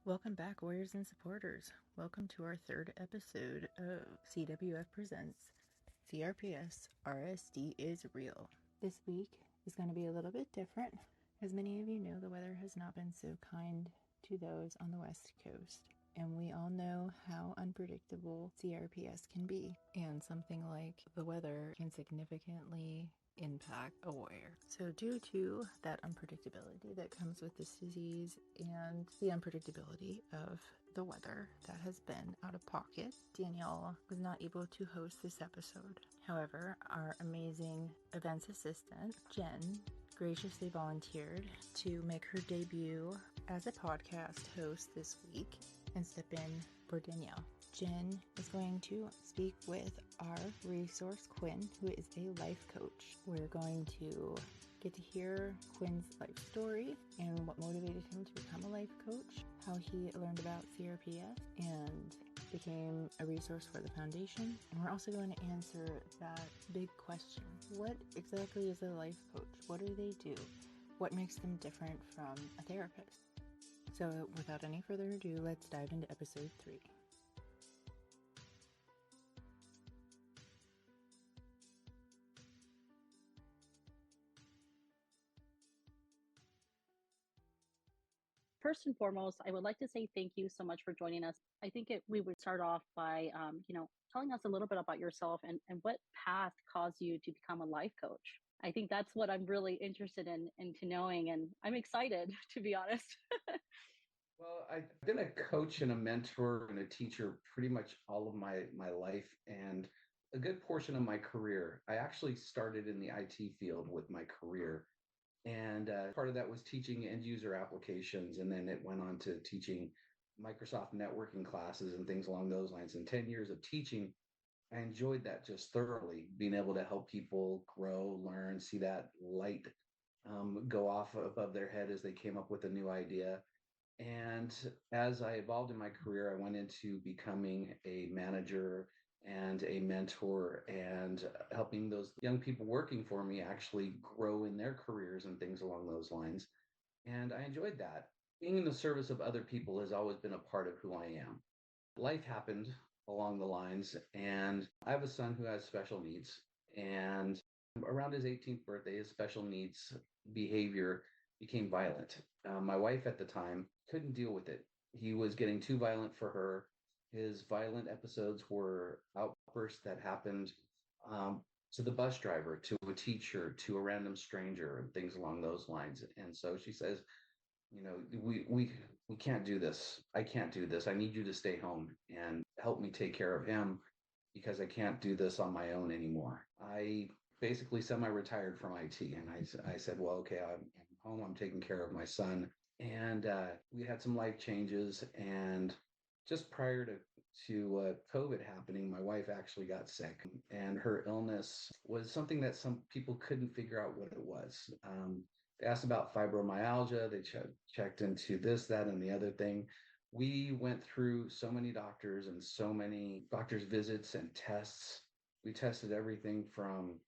Welcome back, warriors and supporters. Welcome to our third episode of CWF Presents CRPS RSD is real. This week is going to be a little bit different. As many of you know, the weather has not been so kind to those on the West Coast. And we all know how unpredictable CRPS can be. And something like the weather can significantly impact a warrior. So due to that unpredictability that comes with this disease and the unpredictability of the weather that has been out of pocket, Danielle was not able to host this episode. However, our amazing events assistant, Jen, graciously volunteered to make her debut as a podcast host this week and step in for Danielle. Jen is going to speak with our resource, Quinn, who is a life coach. We're going to get to hear Quinn's life story and what motivated him to become a life coach, how he learned about CRPS and became a resource for the foundation. And we're also going to answer that big question. What exactly is a life coach? What do they do? What makes them different from a therapist? So without any further ado, let's dive into episode 3. First and foremost, I would like to say thank you so much for joining us. I think we would start off by, telling us a little bit about yourself and what path caused you to become a life coach. I think that's what I'm really interested into knowing, and I'm excited, to be honest. Well, I've been a coach and a mentor and a teacher pretty much all of my life and a good portion of my career. I actually started in the IT field with my career. And part of that was teaching end user applications. And then it went on to teaching Microsoft networking classes and things along those lines. And 10 years of teaching, I enjoyed that just thoroughly, being able to help people grow, learn, see that light go off above their head as they came up with a new idea. And as I evolved in my career, I went into becoming a manager and a mentor and helping those young people working for me actually grow in their careers and things along those lines. And I enjoyed that. Being in the service of other people has always been a part of who I am. Life happened along the lines, and I have a son who has special needs. And around his 18th birthday, his special needs behavior became violent. My wife at the time couldn't deal with it. He was getting too violent for her. His violent episodes were outbursts that happened to the bus driver, to a teacher, to a random stranger, and things along those lines. And so she says, we can't do this. I can't do this. I need you to stay home and help me take care of him because I can't do this on my own anymore. I basically semi-retired from IT, and I said, well, okay, I'm home. I'm taking care of my son. And we had some life changes, and just prior to COVID happening, my wife actually got sick, and her illness was something that some people couldn't figure out what it was. They asked about fibromyalgia. They checked into this, that, and the other thing. We went through so many doctors and so many doctors' visits and tests. We tested everything from,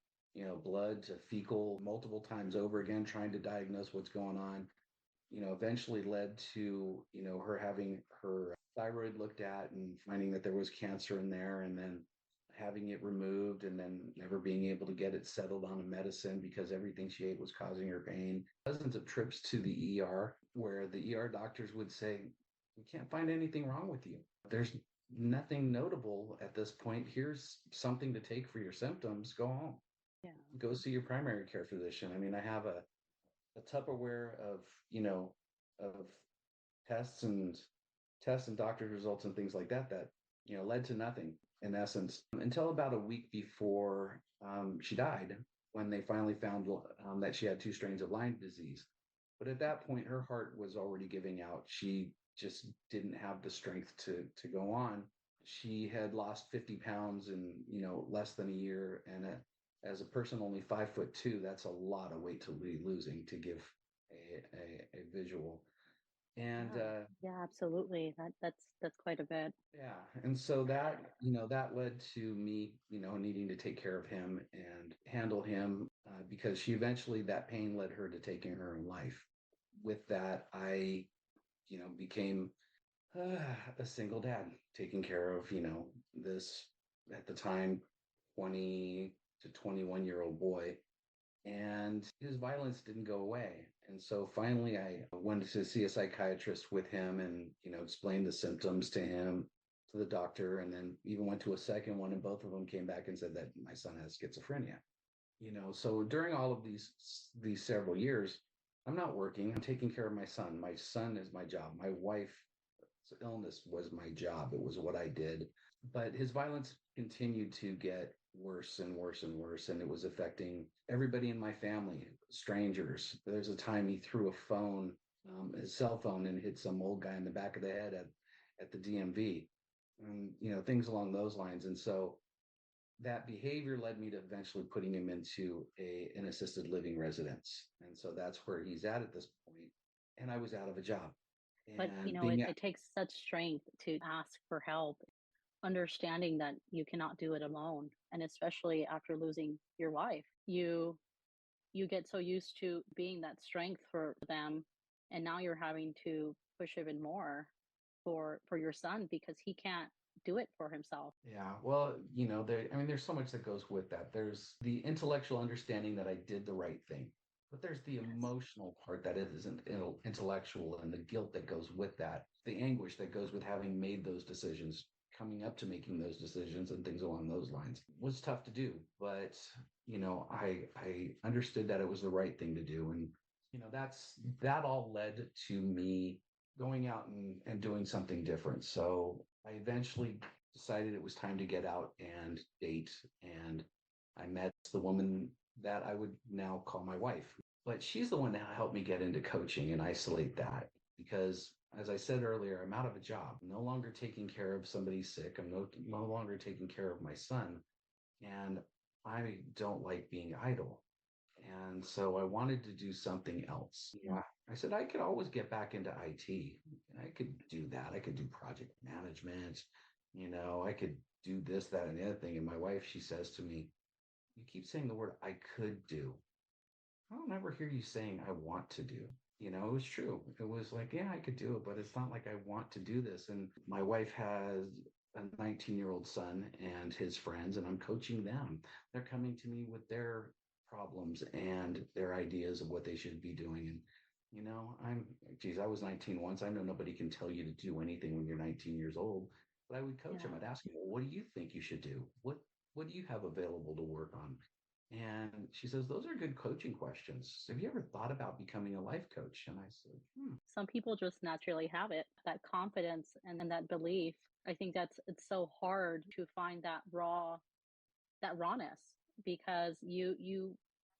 blood to fecal multiple times over again, trying to diagnose what's going on. Eventually led to, her having her thyroid looked at and finding that there was cancer in there, and then having it removed, and then never being able to get it settled on a medicine because everything she ate was causing her pain. Dozens of trips to the ER where the ER doctors would say, we can't find anything wrong with you. There's nothing notable at this point. Here's something to take for your symptoms. Go home. Yeah. Go see your primary care physician. I mean, I have a Tupperware of tests and doctor's results and things like that led to nothing in essence until about a week before she died, when they finally found that she had 2 strains of Lyme disease. But at that point, her heart was already giving out. She just didn't have the strength to go on. She had lost 50 pounds in less than a year, and as a person only 5'2", that's a lot of weight to be losing, to give a visual. And yeah, absolutely. That's quite a bit. yeah, and so that that led to me needing to take care of him and handle him because she eventually, that pain led her to taking her own life. With that, I became a single dad taking care of, this at the time 20 to 21-year-old boy. And his violence didn't go away. And so finally, I went to see a psychiatrist with him and, explained the symptoms to him, to the doctor, and then even went to a second one. And both of them came back and said that my son has schizophrenia. So during all of these several years, I'm not working. I'm taking care of my son. My son is my job. My wife's illness was my job. It was what I did. But his violence continued to get worse and worse and worse. And it was affecting everybody in my family, strangers. There's a time he threw a phone, his cell phone, and hit some old guy in the back of the head at the DMV. And, things along those lines. And so that behavior led me to eventually putting him into an assisted living residence. And so that's where he's at this point. And I was out of a job. But And being it takes such strength to ask for help, understanding that you cannot do it alone, and especially after losing your wife, you get so used to being that strength for them, and now you're having to push even more for your son because he can't do it for himself. Yeah, well, there's so much that goes with that. There's the intellectual understanding that I did the right thing, but there's the Yes. emotional part that it isn't intellectual, and the guilt that goes with that, the anguish that goes with having made those decisions, coming up to making those decisions, and things along those lines was tough to do. But I understood that it was the right thing to do, and that all led to me going out and doing something different. So I eventually decided it was time to get out and date. And I met the woman that I would now call my wife. But she's the one that helped me get into coaching and isolate that because, as I said earlier, I'm out of a job, no longer taking care of somebody sick. I'm no longer taking care of my son. And I don't like being idle. And so I wanted to do something else. Yeah. I said I could always get back into IT. I could do that. I could do project management. I could do this, that, and the other thing. And my wife, she says to me, "You keep saying the word I could do. I don't ever hear you saying I want to do." It was true. It was like, yeah, I could do it, but it's not like I want to do this. And my wife has a 19-year-old son and his friends, and I'm coaching them. They're coming to me with their problems and their ideas of what they should be doing. And, I was 19 once. I know nobody can tell you to do anything when you're 19 years old, but I would coach them. Yeah. I'd ask them, well, what do you think you should do? What do you have available to work on? And she says, those are good coaching questions. Have you ever thought about becoming a life coach? And I said, Some people just naturally have it, that confidence and that belief. I think it's so hard to find that rawness because you've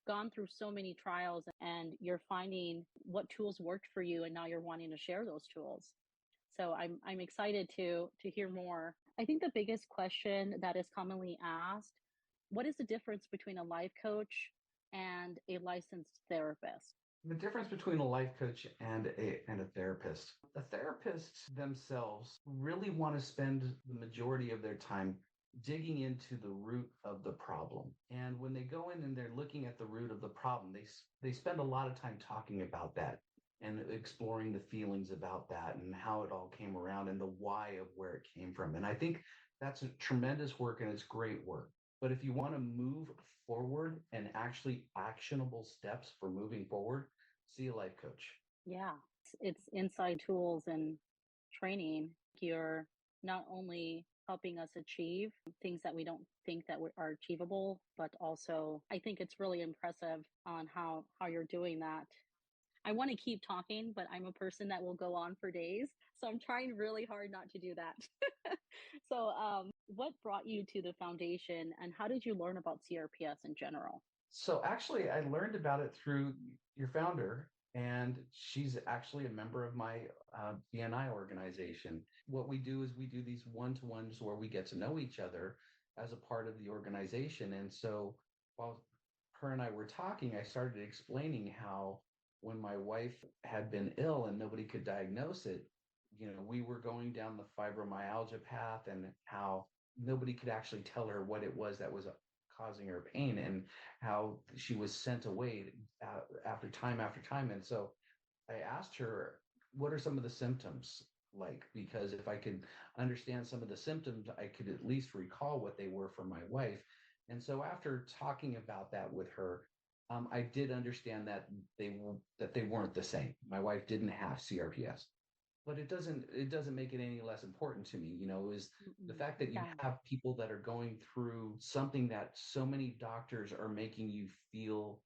gone through so many trials and you're finding what tools worked for you, and now you're wanting to share those tools. So I'm excited to hear more. I think the biggest question that is commonly asked: what is the difference between a life coach and a licensed therapist? the difference between a life coach and a therapist. The therapists themselves really want to spend the majority of their time digging into the root of the problem. And when they go in and they're looking at the root of the problem, they spend a lot of time talking about that and exploring the feelings about that and how it all came around and the why of where it came from. And I think that's a tremendous work and it's great work. But if you want to move forward and actually actionable steps for moving forward, see a life coach. Yeah, it's inside tools and training. You're not only helping us achieve things that we don't think that are achievable, but also I think it's really impressive on how you're doing that. I want to keep talking, but I'm a person that will go on for days. So I'm trying really hard not to do that. So, what brought you to the foundation and how did you learn about CRPS in general? So actually, I learned about it through your founder, and she's actually a member of my BNI organization. What we do is we do these one-to-ones where we get to know each other as a part of the organization. And so while her and I were talking, I started explaining how when my wife had been ill and nobody could diagnose it, we were going down the fibromyalgia path and how nobody could actually tell her what it was that was causing her pain and how she was sent away after time after time. And so I asked her, what are some of the symptoms? like, because if I could understand some of the symptoms, I could at least recall what they were for my wife. And so after talking about that with her, I did understand that they weren't the same. My wife didn't have CRPS, but it doesn't make it any less important to me. Is the fact that you Yeah. have people that are going through something that so many doctors are making you feel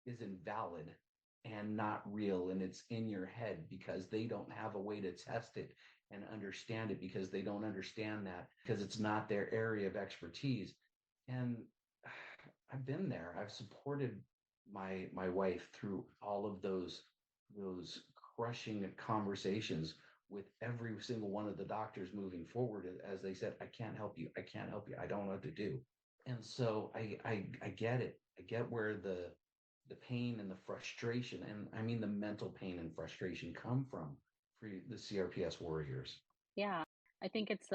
is invalid and not real, and it's in your head because they don't have a way to test it and understand it, because they don't understand that, because it's not their area of expertise. And I've been there. I've supported my wife through all of those crushing conversations with every single one of the doctors moving forward, as they said, I can't help you, I can't help you, I don't know what to do. And so I get it. I get where the pain and the frustration, and I mean the mental pain and frustration, come from for the CRPS warriors. Yeah. I think it's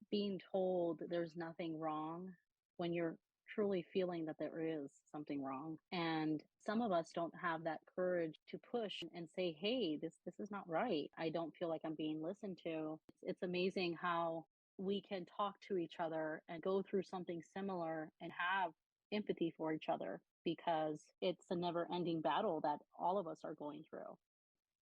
being told there's nothing wrong when you're truly feeling that there is something wrong. And some of us don't have that courage to push and say, hey, this is not right. I don't feel like I'm being listened to. It's amazing how we can talk to each other and go through something similar and have empathy for each other, because it's a never ending battle that all of us are going through.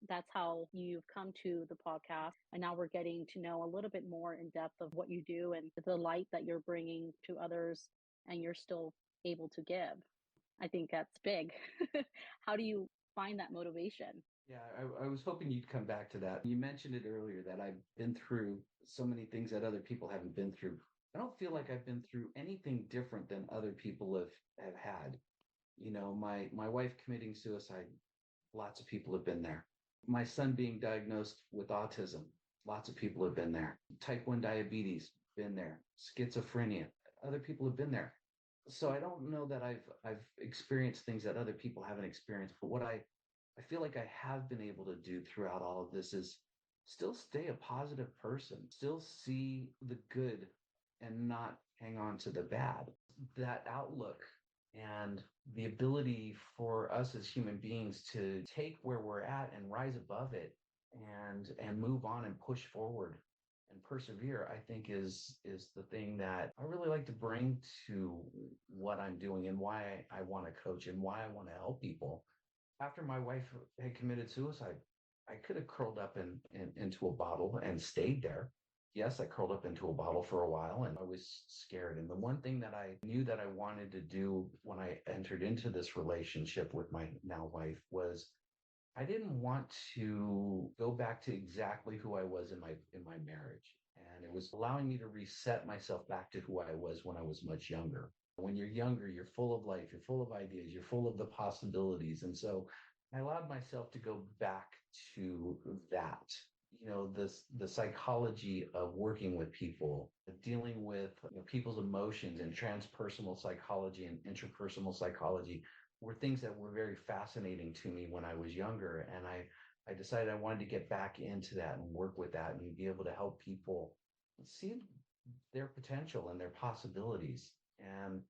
That's how you've come to the podcast. And now we're getting to know a little bit more in depth of what you do and the light that you're bringing to others, and you're still able to give. I think that's big. How do you find that motivation? Yeah, I was hoping you'd come back to that. You mentioned it earlier that I've been through so many things that other people haven't been through. I don't feel like I've been through anything different than other people have had. My wife committing suicide, lots of people have been there. My son being diagnosed with autism, lots of people have been there. Type 1 diabetes, been there. Schizophrenia, other people have been there. So I don't know that I've experienced things that other people haven't experienced, but what I feel like I have been able to do throughout all of this is still stay a positive person, still see the good and not hang on to the bad. That outlook and the ability for us as human beings to take where we're at and rise above it, and move on and push forward and persevere, I think is the thing that I really like to bring to what I'm doing, and why I want to coach and why I want to help people. After my wife had committed suicide, I could have curled up into a bottle and stayed there. Yes, I curled up into a bottle for a while, and I was scared. And the one thing that I knew that I wanted to do when I entered into this relationship with my now wife was, I didn't want to go back to exactly who I was in my marriage. And it was allowing me to reset myself back to who I was when I was much younger. When you're younger, you're full of life, you're full of ideas, you're full of the possibilities. And so I allowed myself to go back to that. The psychology of working with people, dealing with people's emotions, and transpersonal psychology and interpersonal psychology were things that were very fascinating to me when I was younger. And I decided I wanted to get back into that and work with that and be able to help people see their potential and their possibilities. And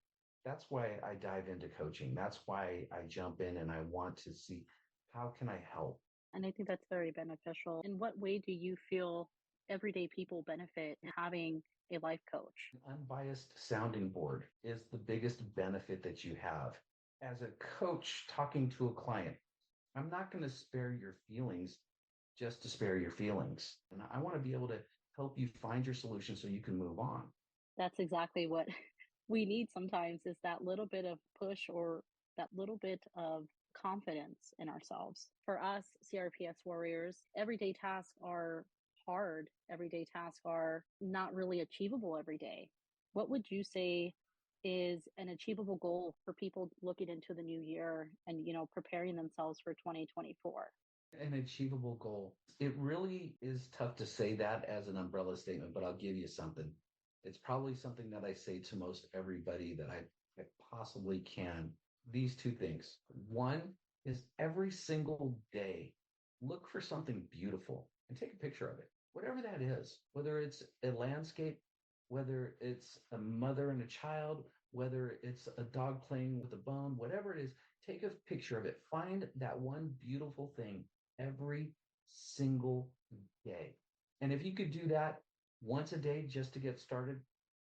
that's why I dive into coaching. That's why I jump in, and I want to see, how can I help? And I think that's very beneficial. In what way do you feel everyday people benefit in having a life coach? An unbiased sounding board is the biggest benefit that you have. As a coach talking to a client, I'm not going to spare your feelings just to spare your feelings. And I want to be able to help you find your solution so you can move on. That's exactly what we need sometimes, is that little bit of push or that little bit of confidence in ourselves. For us CRPS warriors, everyday tasks are hard. Everyday tasks are not really achievable every day. What would you say is an achievable goal for people looking into the new year and preparing themselves for 2024? An achievable goal. It really is tough to say that as an umbrella statement, but I'll give you something. It's probably something that I say to most everybody that I possibly can. These two things. One is, every single day, look for something beautiful and take a picture of it, whatever that is, whether it's a landscape, whether it's a mother and a child, whether it's a dog playing with a bone, whatever it is, take a picture of it. Find that one beautiful thing every single day. And if you could do that once a day just to get started,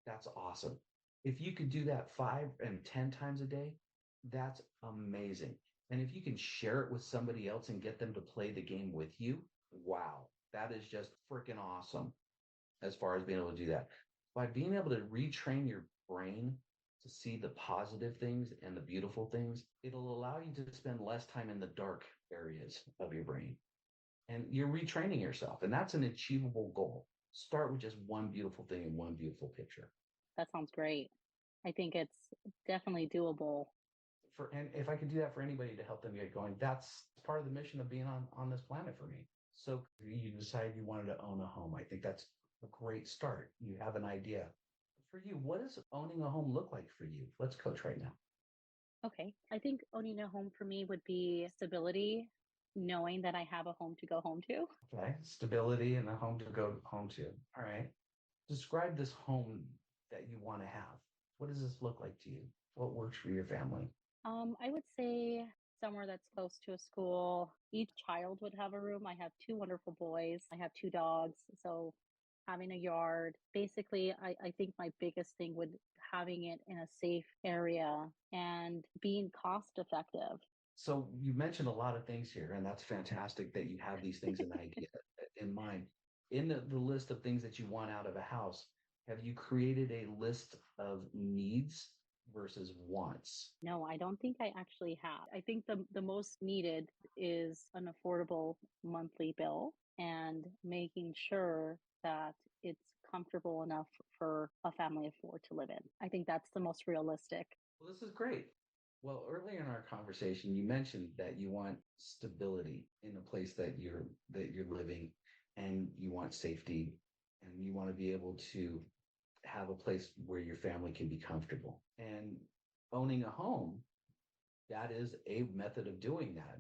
that's awesome. If you could do that 5 and 10 times a day, that's amazing. And if you can share it with somebody else and get them to play the game with you, wow, that is just freaking awesome as far as being able to do that. By being able to retrain your brain to see the positive things and the beautiful things, it'll allow you to spend less time in the dark areas of your brain. And you're retraining yourself, and that's an achievable goal. Start with just one beautiful thing and one beautiful picture. That sounds great. I think it's definitely doable. And if I could do that for anybody to help them get going, that's part of the mission of being on this planet for me. So you decided you wanted to own a home. I think that's a great start. You have an idea. For you, what does owning a home look like for you? Let's coach right now. Okay. I think owning a home for me would be stability, knowing that I have a home to go home to. Okay. Stability and a home to go home to. All right. Describe this home that you want to have. What does this look like to you? What works for your family? I would say somewhere that's close to a school. Each child would have a room. I have two wonderful boys. I have two dogs. So having a yard. Basically, I think my biggest thing would having it in a safe area and being cost effective. So you mentioned a lot of things here, and that's fantastic that you have these things and idea in mind. In the list of things that you want out of a house, have you created a list of needs versus wants? No, I don't think I actually have. I think the most needed is an affordable monthly bill and making sure that it's comfortable enough for a family of four to live in. I think that's the most realistic. Well, this is great. Well, earlier in our conversation, you mentioned that you want stability in the place that you're living, and you want safety, and you want to be able to have a place where your family can be comfortable. And owning a home, that is a method of doing that.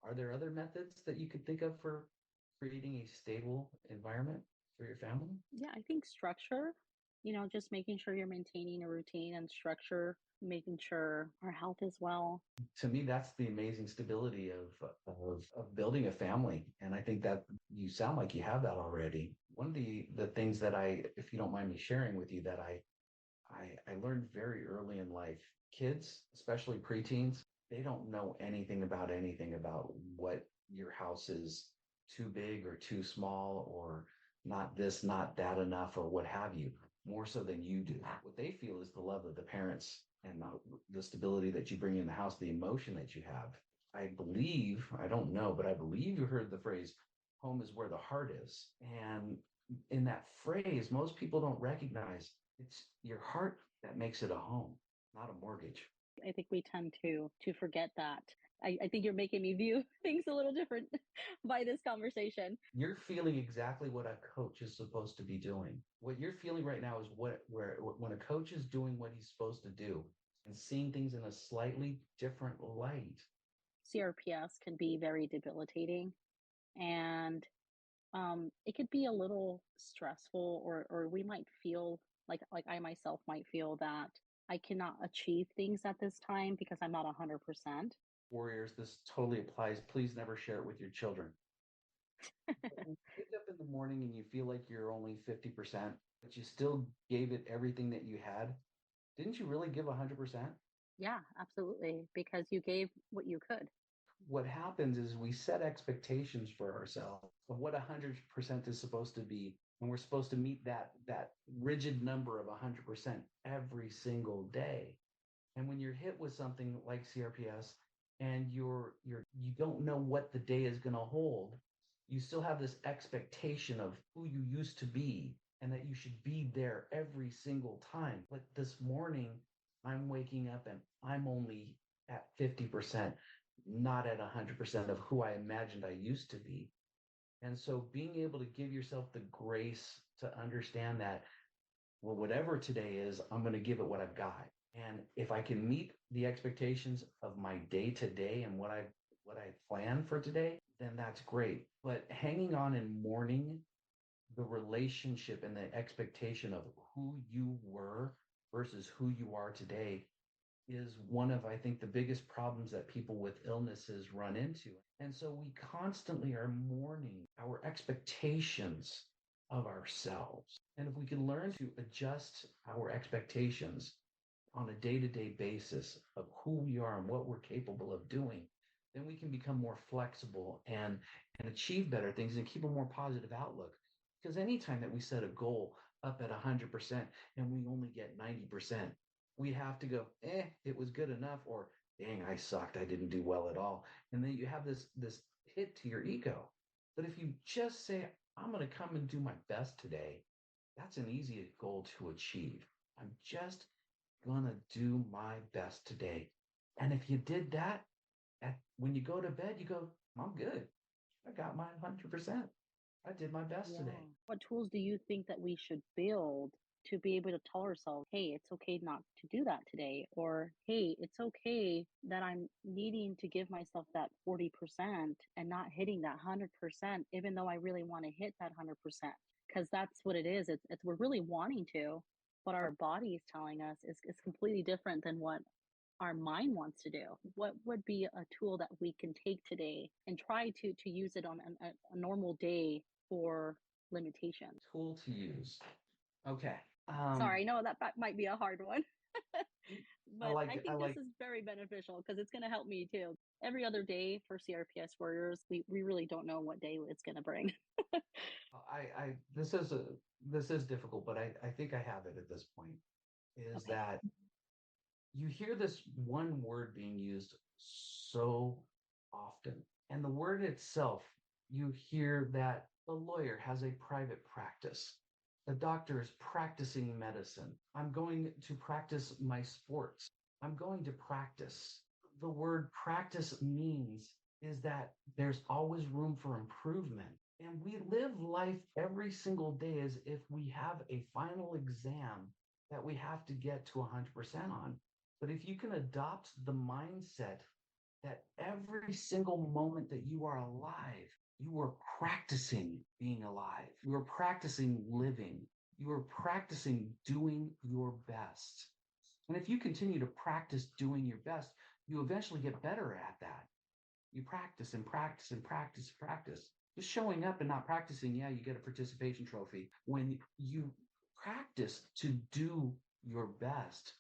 Are there other methods that you could think of for creating a stable environment for your family? Yeah, I think structure, just making sure you're maintaining a routine and structure, making sure our health is well. To me, that's the amazing stability of building a family. And I think that you sound like you have that already. One of the things that if you don't mind me sharing with you, that I learned very early in life, kids, especially preteens, they don't know anything about what your house is too big or too small, or not this, not that enough, or what have you, more so than you do. What they feel is the love of the parents and the stability that you bring in the house, the emotion that you have. I believe, I don't know, but I believe you heard the phrase, home is where the heart is. And in that phrase, most people don't recognize it's your heart that makes it a home, not a mortgage. I think we tend to forget that. I think you're making me view things a little different by this conversation. You're feeling exactly what a coach is supposed to be doing. What you're feeling right now is when a coach is doing what he's supposed to do and seeing things in a slightly different light. CRPS can be very debilitating, and it could be a little stressful, or we might feel like I myself might feel that I cannot achieve things at this time because I'm not 100%. Warriors, this totally applies. Please never share it with your children. When you wake up in the morning and you feel like you're only 50%, but you still gave it everything that you had, didn't you really give 100%? Yeah, absolutely, because you gave what you could. What happens is we set expectations for ourselves of what 100% is supposed to be, and we're supposed to meet that rigid number of 100% every single day. And when you're hit with something like CRPS and you don't know what the day is going to hold, you still have this expectation of who you used to be and that you should be there every single time. Like this morning, I'm waking up and I'm only at 50%, not at 100% of who I imagined I used to be. And so being able to give yourself the grace to understand that, well, whatever today is, I'm going to give it what I've got. And if I can meet the expectations of my day to day and what I plan for today, then that's great. But hanging on and mourning the relationship and the expectation of who you were versus who you are today, is one of, I think, the biggest problems that people with illnesses run into. And so we constantly are mourning our expectations of ourselves. And if we can learn to adjust our expectations on a day-to-day basis of who we are and what we're capable of doing, then we can become more flexible and achieve better things and keep a more positive outlook. Because anytime that we set a goal up at 100% and we only get 90%, we have to go, it was good enough, or dang, I sucked, I didn't do well at all. And then you have this hit to your ego. But if you just say, I'm going to come and do my best today, that's an easy goal to achieve. I'm just going to do my best today. And if you did that, when you go to bed, you go, I'm good. I got my 100%. I did my best today. What tools do you think that we should build to be able to tell ourselves, hey, it's okay not to do that today? Or, hey, it's okay that I'm needing to give myself that 40% and not hitting that 100%, even though I really want to hit that 100%. Because that's what it is. It's we're really wanting to, but our body is telling us is completely different than what our mind wants to do. What would be a tool that we can take today and try to use it on a normal day for limitations? Tool to use. Okay. Sorry, no, that might be a hard one. But I think like this is very beneficial because it's going to help me too. Every other day for CRPS warriors, we really don't know what day it's going to bring. This is difficult, but I think I have it at this point. Is Okay. that you hear this one word being used so often, and the word itself, you hear that the lawyer has a private practice. The doctor is practicing medicine. I'm going to practice my sports. I'm going to practice. The word practice means is that there's always room for improvement. And we live life every single day as if we have a final exam that we have to get to 100% on. But if you can adopt the mindset that every single moment that you are alive, you are practicing being alive. You are practicing living. You are practicing doing your best. And if you continue to practice doing your best, you eventually get better at that. You practice and practice and practice and practice. Just showing up and not practicing, yeah, you get a participation trophy. When you practice to do your best,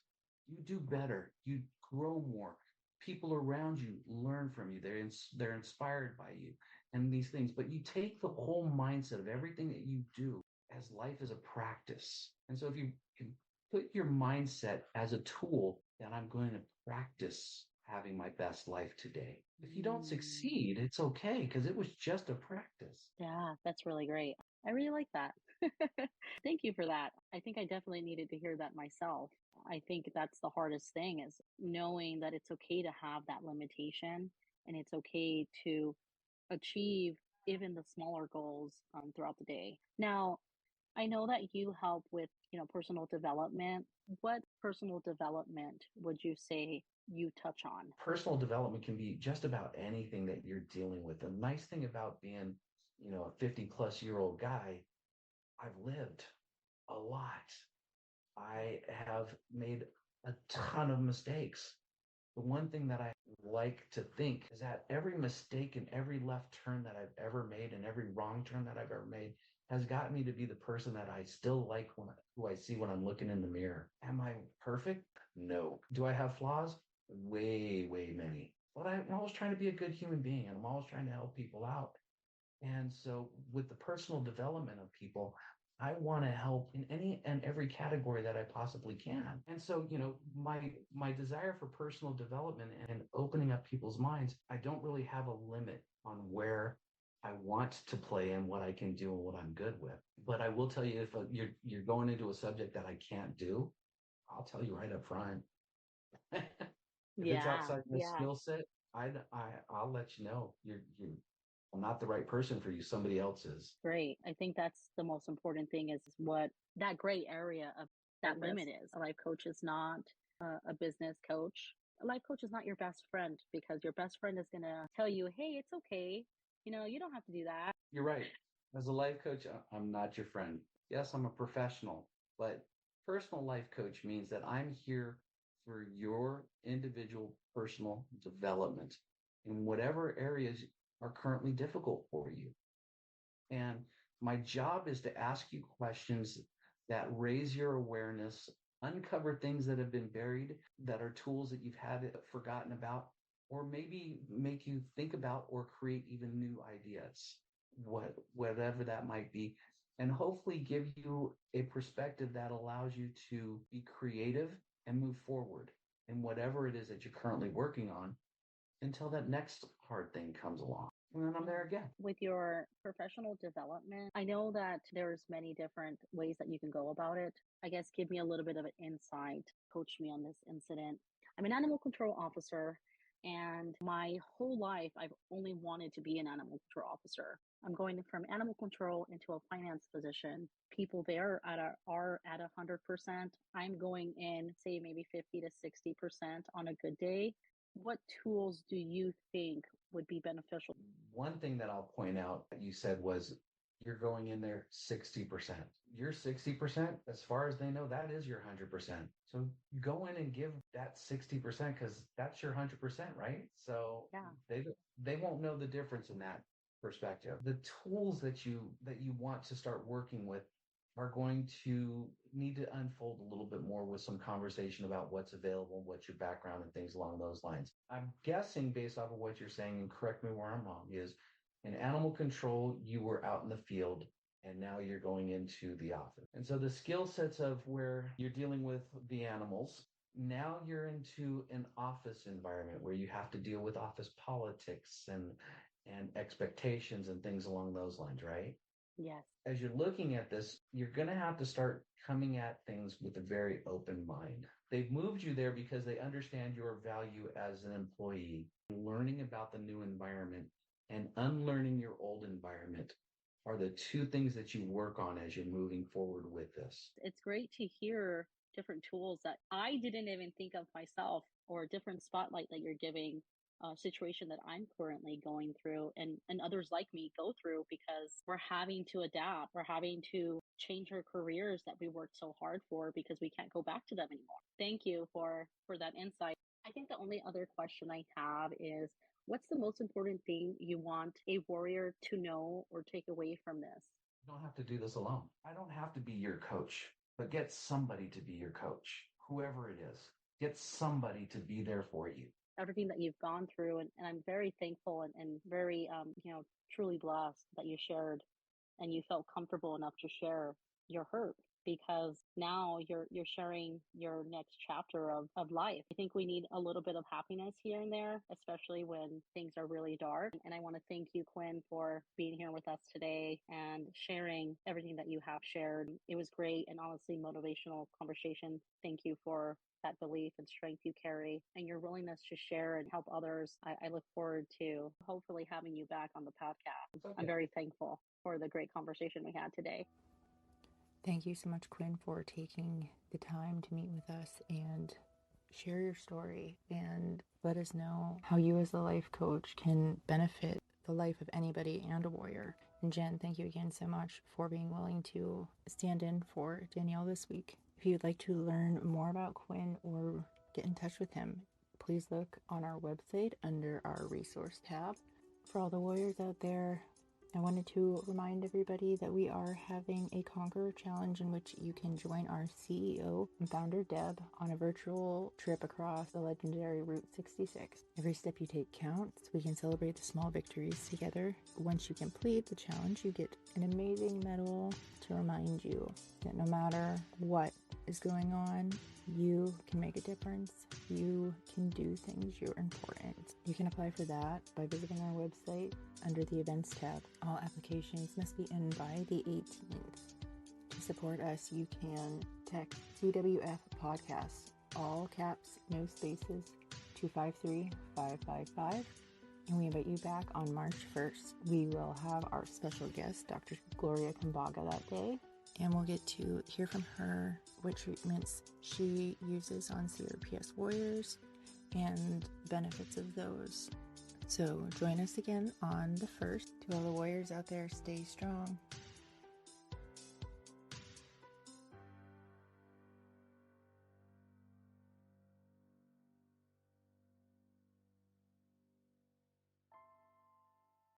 you do better. You grow more. People around you learn from you. They're inspired by you and these things. But you take the whole mindset of everything that you do as life is a practice. And so if you can put your mindset as a tool, then I'm going to practice having my best life today. If you don't succeed, it's okay because it was just a practice. Yeah, that's really great. I really like that. Thank you for that. I think I definitely needed to hear that myself. I think that's the hardest thing is knowing that it's okay to have that limitation and it's okay to achieve even the smaller goals throughout the day. Now, I know that you help with, personal development. What personal development would you say you touch on? Personal development can be just about anything that you're dealing with. The nice thing about being, a 50-plus-year-old guy, I've lived a lot. I have made a ton of mistakes. The one thing that I like to think is that every mistake and every left turn that I've ever made and every wrong turn that I've ever made has gotten me to be the person that I still like who I see when I'm looking in the mirror. Am I perfect? No. Do I have flaws? Way, way many. But I'm always trying to be a good human being and I'm always trying to help people out. And so with the personal development of people, I want to help in any and every category that I possibly can. And so, my desire for personal development and opening up people's minds, I don't really have a limit on where I want to play and what I can do and what I'm good with. But I will tell you, if you're going into a subject that I can't do, I'll tell you right up front. If it's Yeah, outside my yeah. skill set, I'll let you know. I'm not the right person for you. Somebody else is. Great. I think that's the most important thing is what that gray area of that limit is. A life coach is not a business coach. A life coach is not your best friend because your best friend is going to tell you, hey, it's okay. You don't have to do that. You're right. As a life coach, I'm not your friend. Yes, I'm a professional, but personal life coach means that I'm here for your individual personal development in whatever areas are currently difficult for you. And my job is to ask you questions that raise your awareness, uncover things that have been buried, that are tools that you've had forgotten about, or maybe make you think about or create even new ideas, whatever that might be, and hopefully give you a perspective that allows you to be creative and move forward in whatever it is that you're currently working on until that next hard thing comes along. And then I'm there again. With your professional development, I know that there's many different ways that you can go about it. I guess give me a little bit of an insight, coach me on this incident. I'm an animal control officer, and my whole life I've only wanted to be an animal control officer. I'm going from animal control into a finance position. People there are at 100%. I'm going in, say, maybe 50 to 60% on a good day. What tools do you think would be beneficial? One thing that I'll point out that you said was you're going in there 60%. Your 60%, as far as they know, that is your 100%. So go in and give that 60% because that's your 100%, right? So yeah, they won't know the difference in that perspective. The tools that you want to start working with are going to need to unfold a little bit more with some conversation about what's available, what's your background, and things along those lines. I'm guessing based off of what you're saying, and correct me where I'm wrong, is in animal control, you were out in the field and now you're going into the office. And so the skill sets of where you're dealing with the animals, now you're into an office environment where you have to deal with office politics and expectations and things along those lines, right? Yes. As you're looking at this, you're going to have to start coming at things with a very open mind. They've moved you there because they understand your value as an employee. Learning about the new environment and unlearning your old environment are the two things that you work on as you're moving forward with this. It's great to hear different tools that I didn't even think of myself, or a different spotlight that you're giving a situation that I'm currently going through and others like me go through, because we're having to adapt. We're having to change our careers that we worked so hard for because we can't go back to them anymore. Thank you for that insight. I think the only other question I have is, what's the most important thing you want a warrior to know or take away from this? You don't have to do this alone. I don't have to be your coach, but get somebody to be your coach, whoever it is. Get somebody to be there for you. Everything that you've gone through, and I'm very thankful and very truly blessed that you shared and you felt comfortable enough to share your hurt, because now you're sharing your next chapter of life. I think we need a little bit of happiness here and there, especially when things are really dark. And I want to thank you, Quinn, for being here with us today and sharing everything that you have shared. It was great and honestly motivational conversation. Thank you for that belief and strength you carry and your willingness to share and help others. I look forward to hopefully having you back on the podcast. Okay. I'm very thankful for the great conversation we had today. Thank you so much, Quinn, for taking the time to meet with us and share your story and let us know how you as a life coach can benefit the life of anybody and a warrior. And Jen, thank you again so much for being willing to stand in for Danielle this week. If you'd like to learn more about Quinn or get in touch with him, please look on our website under our resource tab. For all the warriors out there, I wanted to remind everybody that we are having a Conqueror Challenge in which you can join our CEO and founder, Deb, on a virtual trip across the legendary Route 66. Every step you take counts. We can celebrate the small victories together. Once you complete the challenge, you get an amazing medal to remind you that no matter what is going on, you can make a difference. You can do things. You're important. You can apply for that by visiting our website under the events tab. All applications must be in by the 18th. To support us, you can text CWF Podcast, all caps, no spaces, 253-555. And we invite you back on March 1st. We will have our special guest, Dr. Gloria Kambaga, that day. And we'll get to hear from her what treatments she uses on CRPS warriors and benefits of those. So join us again on the 1st. To all the warriors out there, stay strong,